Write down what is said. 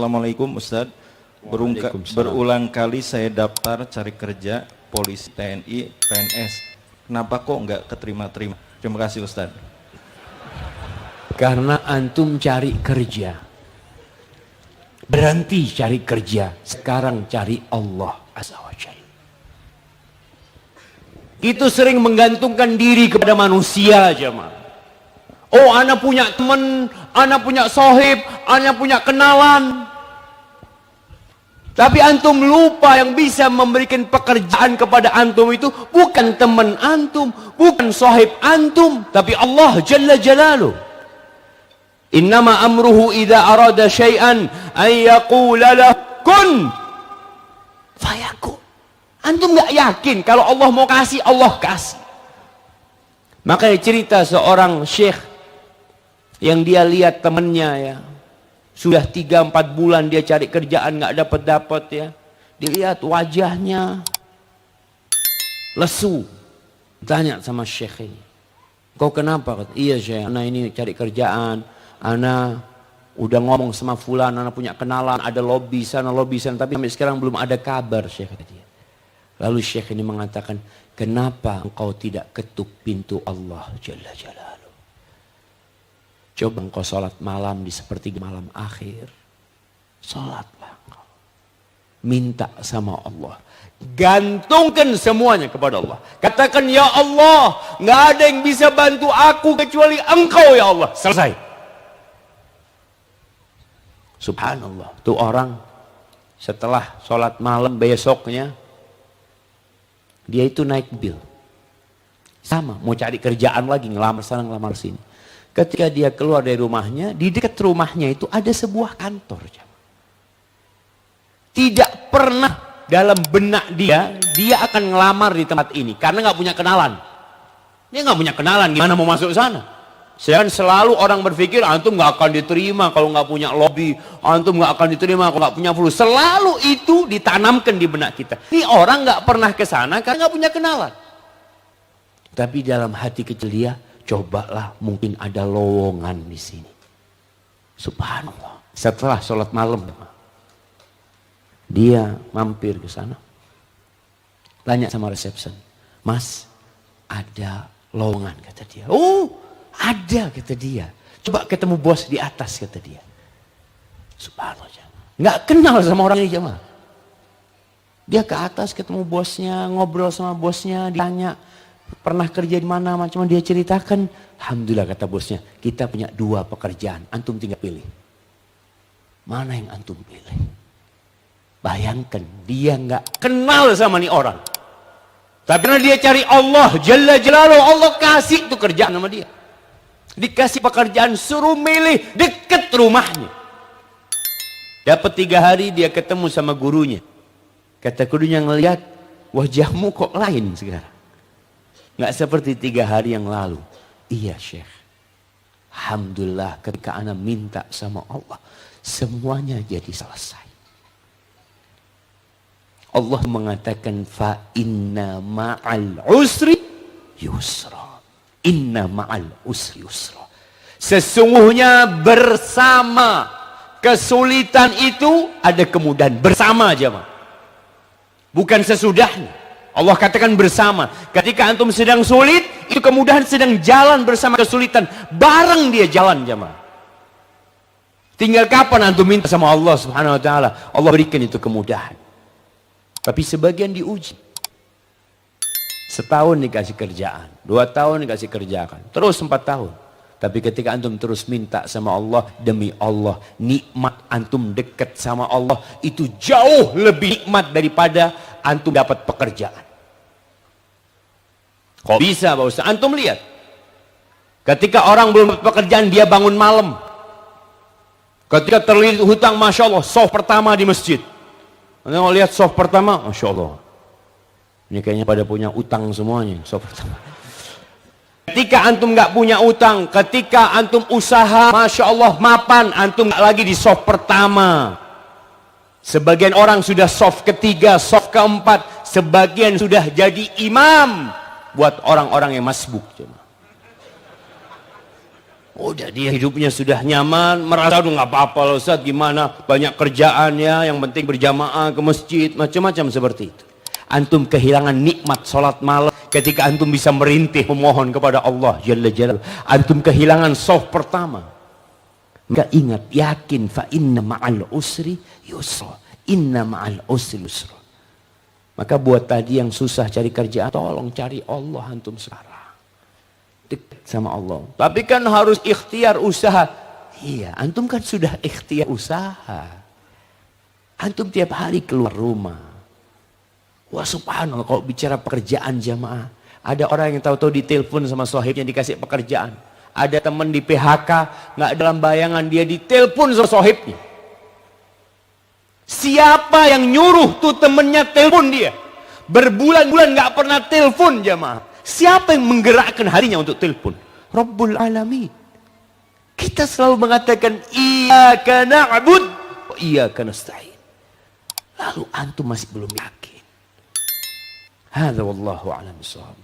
Assalamualaikum Ustadz. Berulang kali saya daftar cari kerja polisi, TNI, PNS. Kenapa kok nggak keterima-terima? Terima kasih Ustadz. Karena antum cari kerja. Berhenti cari kerja. Sekarang cari Allah Azza wa Jalla. Itu sering menggantungkan diri kepada manusia, jemaah. Oh, ana punya teman, ana punya sohib, ana punya kenalan. Tapi antum lupa yang bisa memberikan pekerjaan kepada antum itu bukan teman antum, bukan sohib antum, tapi Allah Jalla Jalaluh. Innama amruhu idza arada syai'an an yaqula lahu kun fayakun. Antum nggak yakin kalau Allah mau kasih, Allah kasih. Makanya cerita seorang syekh yang dia lihat temannya ya, sudah 3-4 bulan dia cari kerjaan nggak dapat ya. Dilihat wajahnya lesu. Tanya sama syekh ini, kau kenapa? Iya syekh, anak ini cari kerjaan, anak udah ngomong sama fulan, anak punya kenalan, ada lobby sana, tapi sampai sekarang belum ada kabar syekh dia. Lalu syekh ini mengatakan, kenapa engkau tidak ketuk pintu Allah Jalla Jalaluh? Coba engkau sholat malam di sepertiga malam akhir. Sholatlah engkau. Minta sama Allah. Gantungkan semuanya kepada Allah. Katakan, ya Allah, nggak ada yang bisa bantu aku kecuali engkau ya Allah. Selesai. Subhanallah. Tuh orang setelah sholat malam besoknya, dia itu naik mobil. Sama, mau cari kerjaan lagi, ngelamar sana, ngelamar sini. Ketika dia keluar dari rumahnya, di dekat rumahnya itu ada sebuah kantor. Tidak pernah dalam benak dia akan ngelamar di tempat ini. Karena nggak punya kenalan. Dia nggak punya kenalan, gimana mau masuk sana? Sedangkan selalu orang berpikir, antum nggak akan diterima kalau nggak punya lobby. Antum nggak akan diterima kalau nggak punya fulus. Selalu itu ditanamkan di benak kita. Ini orang nggak pernah ke sana karena nggak punya kenalan. Tapi dalam hati kecil dia, cobalah mungkin ada lowongan di sini. Subhanallah. Setelah sholat malam, dia mampir ke sana. Tanya sama resepsi, Mas, ada lowongan, kata dia. Oh, ada, kata dia. Coba ketemu bos di atas, kata dia. Subhanallah. Nggak kenal sama orangnya jemaah. Dia ke atas ketemu bosnya, ngobrol sama bosnya, ditanya, pernah kerja di mana, macam dia ceritakan. Alhamdulillah, kata bosnya, kita punya 2 pekerjaan, antum tinggal pilih. Mana yang antum pilih? Bayangkan, dia nggak kenal sama nih orang. Tapi karena dia cari Allah Jalla Jalaluh, Allah kasih tuh kerjaan sama dia. Dikasih pekerjaan, suruh milih dekat rumahnya. Dapat 3 hari dia ketemu sama gurunya. Kata gurunya, ngelihat wajahmu kok lain sekarang. Nggak seperti 3 hari yang lalu. Iya syekh, alhamdulillah ketika ana minta sama Allah, semuanya jadi selesai. Allah mengatakan, fa inna ma'al usri yusra. Inna ma'al usri yusra. Sesungguhnya bersama kesulitan itu ada kemudahan. Bersama aja, bukan sesudahnya. Allah katakan bersama. Ketika antum sedang sulit, itu kemudahan sedang jalan bersama kesulitan. Bareng dia jalan, jemaah. Tinggal kapan antum minta sama Allah Subhanahu wa taala, Allah berikan itu kemudahan. Tapi sebagian diuji. Setahun dikasih kerjaan, 2 tahun dikasih kerjaan, terus 4 tahun. Tapi ketika antum terus minta sama Allah, demi Allah, nikmat antum dekat sama Allah itu jauh lebih nikmat daripada antum dapat pekerjaan. Kok bisa Pak Ustaz? Antum lihat, ketika orang belum dapat pekerjaan, dia bangun malam. Ketika terlilit hutang, Masya Allah, soft pertama di masjid. Anda lihat soft pertama, Masya Allah, ini kayaknya pada punya utang semuanya, soft pertama. Ketika antum nggak punya utang, ketika antum usaha, Masya Allah, mapan, antum nggak lagi di soft pertama. Sebagian orang sudah soft ketiga, soft keempat, sebagian sudah jadi imam buat orang-orang yang masbuk. Udah dia hidupnya sudah nyaman, merasa udah nggak apa-apa loh Ustaz, gimana banyak kerjaannya, yang penting berjamaah ke masjid, macam-macam seperti itu. Antum kehilangan nikmat sholat malam ketika antum bisa merintih memohon kepada Allah Jalla Jalla. Antum kehilangan soft pertama. Enggak, ingat, yakin, fa inna ma'al usri yusra, inna ma'al usri yusra. Maka buat tadi yang susah cari kerjaan, tolong cari Allah antum sekarang. Dekat sama Allah. Tapi kan harus ikhtiar usaha. Iya, antum kan sudah ikhtiar usaha. Antum tiap hari keluar rumah. Wah subhanallah, kalau bicara pekerjaan jamaah. Ada orang yang tahu-tahu ditelepon sama sohibnya dikasih pekerjaan. Ada teman di PHK, nggak dalam bayangan dia ditelepon sama sohibnya. Siapa yang nyuruh tuh temennya telepon dia? Berbulan-bulan nggak pernah telepon jamaah. Siapa yang menggerakkan harinya untuk telepon? Rabbul Alamin. Kita selalu mengatakan iyyaka na'bud wa iyyaka nasta'in. Lalu antum masih belum yakin. Hadza wallahu a'lam bishawab.